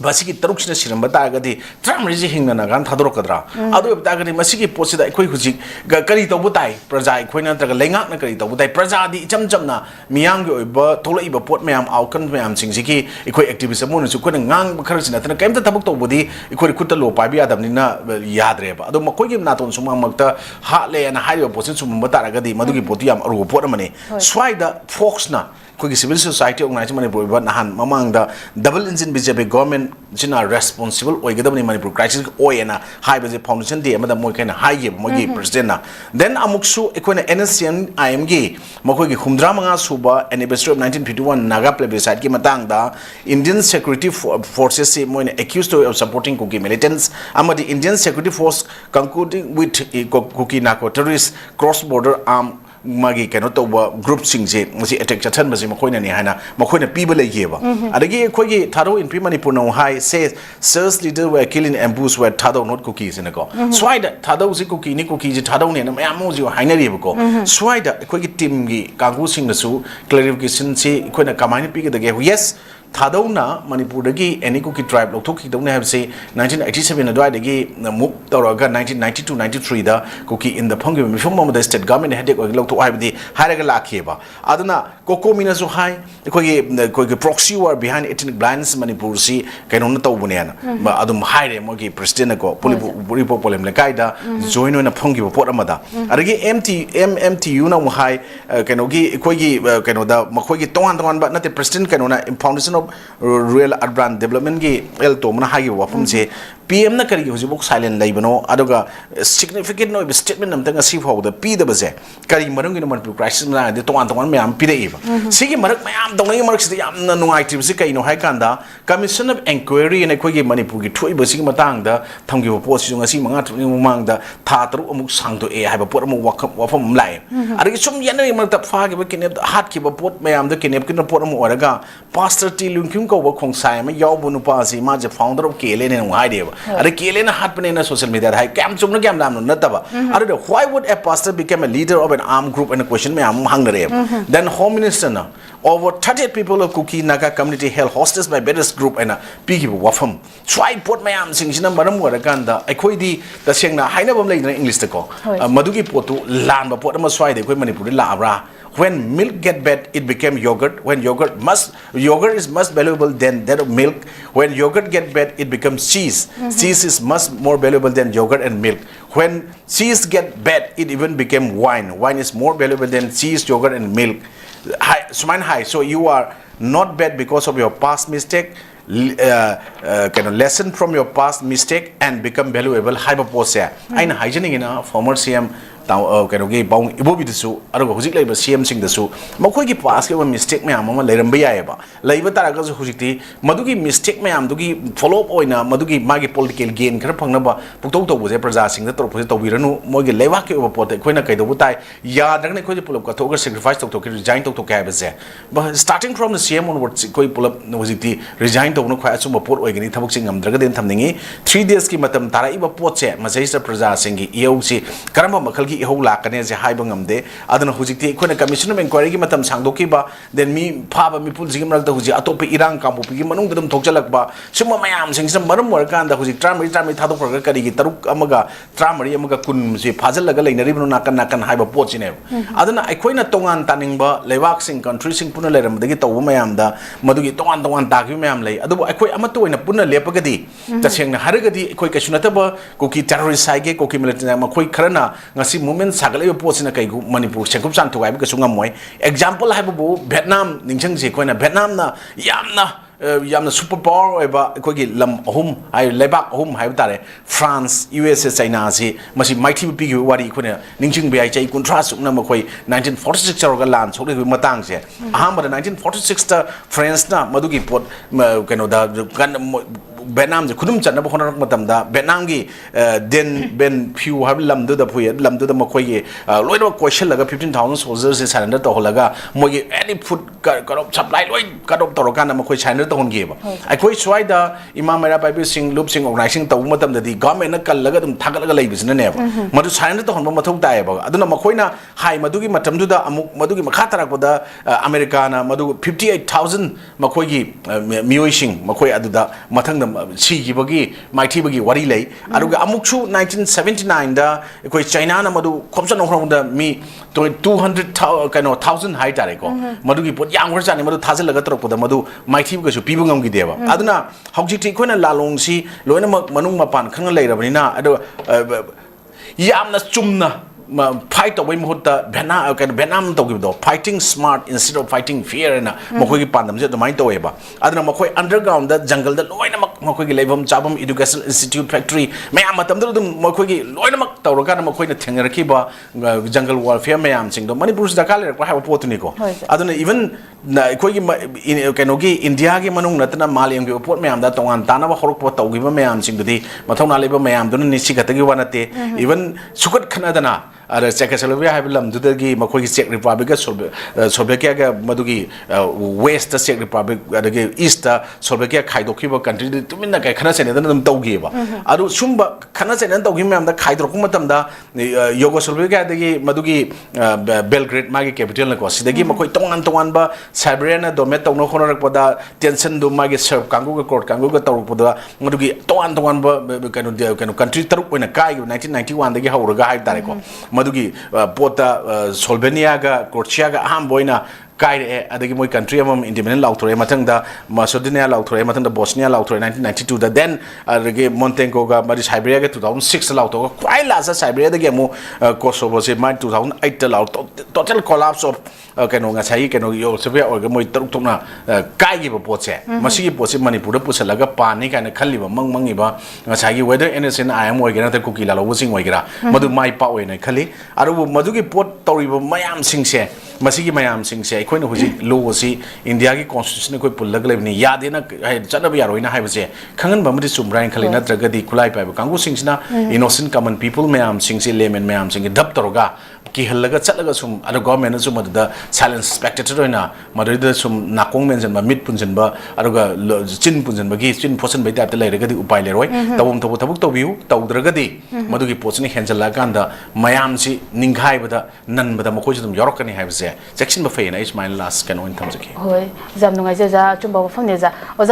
Basiki Tarukina Sirambatagadi, Tramrisi Hinganagan Tadorokadra. Other Dagadi Masiki Posida Equihuzi, Garito Butai, Praza, Quina, Lenga, Nakarito, Butai, Praza, di Jamjamna, Miango, Tolaiba, Port Mam, Alkan Mam, Singziki, Equi activism, who couldn't gang Karsina, and came to Tabuto Budi, Equikuta Pabia, Damina Yadreba. Although Makoyim Naton Sumamata, Hartley and High opposition to Mutaragadi, Maduki Potiam, or Portamani, Swida Foxna. Civil society organization Manipur nahan mamang da double engine BJP government jina responsible oigadamni Manipur crisis oena high BJP foundation de amada moi kaina high ge moi president na then amuksu ekoina NSCN IMG makoi gi khumdra manga suba anniversary of 1951 Naga plebiscite ki matang da Indian security forces se moi accused of supporting Kuki militants amadi Indian security force concluding with Kuki narco terrorists cross border armed Magi cannot over group singse, Masi attack Chatan Mazimakoina Nihana, Makoina people a giver. Adagi Kogi Tado in Primanipur no high says, Sirs leader were killing and boosts were Tado not cookies in a go. Swida, Tado Zikuki, Nikuki, Tadon and Amozi or Hainaribuko. Swida, Kogi Timgi, Gangu sing the Su, clarification, say, Quina Kamani Pig the game. Yes. Thadona Manipur dagi any Kuki tribe Lotoki don't have say 1987 a dagi move Toraga 1992-93 the Kuki in the Pungi before the state government had to look to have the Haragalakeba. Adana Koko Minazo high the proxy war behind ethnic blindness Manipur see Kanonato Bunana but Adum Hire Mogi Prestinaco Puripo Polem Lakaida join in a Pungi Potamada. Adagi MTU now high Kanogi Kogi Kanoda Makogi Toan but not the Preston Kanona in foundation of real urban development ge el to mana hagi wafum se PM na kari hoji bok silent laibano aduga significant no statement namtang asi fo the p the baze kari marung ni Manipur crisis na de to an mayam pi de sigi marak mayam dong ni marak se yam na nungai tri se kai no hai kanda commission of inquiry ne khoi ge Manipur gi thoi ba sigi matang da thamgi bo post jung asi manga thuni mang da tha taru amuk sang to e hai ba pot amuk wafam lai adagi sum yan ni marak ta fa ge ba kinep hat ki ba pot mayam da kinep kin pot amuk oraga pastor Lungkung go work on Simon, Yabunupazi, Maja founder of Kalen and Idea. Are Kalen happening in a social media? I came to Nagamam, Nataba. I don't know why would a pastor become a leader of an armed group and a question me I'm hungry. Then Home Minister now. Over 30 people of Kuki Naga community held hostage by Bedes group and a piggy wafum. Try put my arms in Jinam Warakanda, Equidi, the Shengna, Hainabam late in English to call. Madugi Potu, Lamba Potamaswai, the equipment put Labra. When milk get bad, it became yogurt. When yogurt is much valuable than that of milk. When yogurt get bad, it becomes cheese. Cheese is much more valuable than yogurt and milk. When cheese get bad, it even became wine. Wine is more valuable than cheese, yogurt, and milk. High. So you are not bad because of your past mistake. Kind of lesson from your past mistake and become valuable. Hyperposia. I'm hygienic in a former CM. Kanogi Bong Ibobisu, Aragozik labor CM sing the Su, Mokogi pass a mistake me among Lerambia, Labor Taragas Husiti, Madugi mistake me am Dugi follow up oina, Madugi Magi political gain, Karapanaba, Puto was a presassing the Torposito Virano, Mogi Levaki over Port, Quena Kaidobutai, Yadrani pull up Katoga sacrifice to resign to Cabaze. But starting from the CM onwards, Koi pull up Nositi, resign to Noquasum Port Wagani, Tabuxing, Dragadin Tamningi, 3 days Kimatam Taraiba Porte, Mazesta Presassing, EOC, Karama Makalgi. Whole lacanese high bangam Adana Huziki, when a commission of inquiry matam Sandokiba, then me, Papa, me put Zimal, the Huzi, Atopi, Iran, Campo, Pimanum, Tojalakba, Suma Mayam, sing some Marum Workan, the Huzi, Tramri, Tado for Rakari, Taruk Amaga, Tramri, Amaga Kun, Pazalaga, in the Ribbon Nakan, Hyper Portine. Adana, Aquina Tongan, Taningba, Levaxing, country sing Punalerum, the Gita Umayamda, Madugi Tongan, the one Takumam lay, other Amatu in a Puna Lepagadi, the Sing Haragadi, Quakashunataba, Cookie terrorist Sage, Cookie militant, Makoi Karana, Nasi. Moment Sagale post in a Kaigu Manipur, Shakup to Wabikasungamoy. Example Habu, Vietnam, Ninchang Sequena, Vietnam, Yamna, superpower, Kogi Lam home, I Lebak home, Haibtare, France, USA, China, Masi mighty pig, what equina, Ninching Biache, contrast Namakoi, 1946 or land, so with Matangse. Ahamba, 1946 France, Madugi port, Kanoda, Benam the Kudum Chana Matamda, Benangi, then Ben Pew have Lamdu the Puy, Lamdu the Makoye, Lloyd of Question like 15,000 soldiers is under the Holaga, Mogi, any food cut up supply, cut up Torokana Makoy China to give. I quite try the Imam Arabi sing, loop sing, organizing the Umatam, the government Kalagatum Tagala labels in the never. Madu China to Homato Diaba. I don't know Makoina, High Madugi Matamduda, Madugi Makatara, Americana, Madu 58,000 Makoyi, Muishing, Makoy Aduda, Matangam. ꯁꯤꯈꯤꯕꯒꯤ ꯃꯥꯏꯊꯤꯕꯒꯤ ꯋꯥꯔꯤ ꯂꯩ ꯑꯗꯨꯒ ꯑꯃꯨꯛꯁꯨ 1979ꯗ ꯑꯩꯈꯣꯏ ꯆꯥꯏꯅꯥꯅ ꯃꯗꯨ ꯈꯣꯝꯖꯟ ꯍꯧꯔꯛꯄꯗ ꯃꯤ 200,000 ꯍꯥꯏꯇꯥꯔꯦꯀꯣ ꯃꯗꯨꯒꯤ ꯄꯣꯠ ꯌꯥꯝꯈ꯭ꯔꯖꯥꯠꯅꯤ ꯃꯗꯨ ꯊꯥꯖꯤꯜꯂꯒ ꯇꯧꯔꯛꯄꯗ ꯃꯗꯨ ꯃꯥꯏꯊꯤꯕꯒꯁꯨ ꯄꯤꯕ ꯉꯝꯈꯤꯗꯦꯕ ꯑꯗꯨꯅ ꯍꯧꯖꯤꯛꯇꯤ ꯑꯩꯈꯣꯏꯅ ꯂꯥꯂꯣꯡꯁꯤ ꯂꯣꯏꯅꯃꯛ ꯃꯅꯨꯡ ꯃꯄꯥꯟ ꯈꯪꯅ ꯂꯩꯔꯕꯅꯤꯅ ꯑꯗꯨ ꯌꯥꯝꯅ ꯆꯨꯝꯅ fight away muhutta Vietnam tawgido fighting smart instead of fighting fear na makoi gi pandam je domai taweba aduna makoi underground da jungle da loina makoi gi leibam chabam educational institute factory mayam matam da dum makoi gi loina mak tawraga na makoi na thengaraki ba jungle warfare mayam sing do manipur da kale ko ha potuni ko aduna even koi gi kenogi india gi manung natna malyam gi pot mayam da tongan tana ba horok pot tawgi ba mayam sing di mathona leiba mayam dun ni sigatagi wanate even sukat khanadana ada Czechoslovakia hai bilam dudagi makoi Czech Republic ga Slovakia ga madugi west Czech Republic adagi east Slovakia khaidoki ba country tuminna kai khana sene dum tawgi ba adu sumba khana sene tawgi mam da khaidrok matam da Yugoslavia dagi madugi Belgrade magi capital na ko sidagi makoi tongan ba Siberia na do met tawno khonak pada tension do magi serb kangu ga court kangu ga tawrok pada madugi tongan ba kanu country taruk oina kai 1991 dagi hauraga hai tare ko madugi pota Slovenia ga Croatia ga aham boina kai adagi moi country amam independent lauthore mathangda Macedonia lauthore mathangda Bosnia lauthore 1992 da then adagi Montenegro ga mari Siberia ga 2006 lauthore kwai lasa Siberia dagi amu Kosovo se mai 2008 da laut total collapse of keno ngasai keno Yugoslavia or moi taruk tokna kai gi potse masigi potse Manipur da pusalaga pani kana khalliba mangmangi ba ngasai gi weather NSN IM oigena ta kuki la lobusing oigera madu mai pa oina khali aru madugi pot toriba mayam singse masigi mayam singse aikoina huji law si India gi constitution ko pullaga lebni yadena chanabi yaroina haibase khangan bamdi sumrain khali natragadi kulai pa kangu singsina innocent common people mayam singse layman mayam singi dab toroga ki halaga chatlaga sum adu government sum da silence spectator oina madida sum nakong mention ba mit punjan ba aruga chin punjan ba gi chin posan bai ta lairagadi upai leroi tawum tabu tabuk tawbiu tawdragadi madugi posni henjala kanda mayam si ninghai bada nan bada makoi dum yorokani haibase section ba faina is my last can on tamjaki hoi jam nungai ja chumba phone ne ja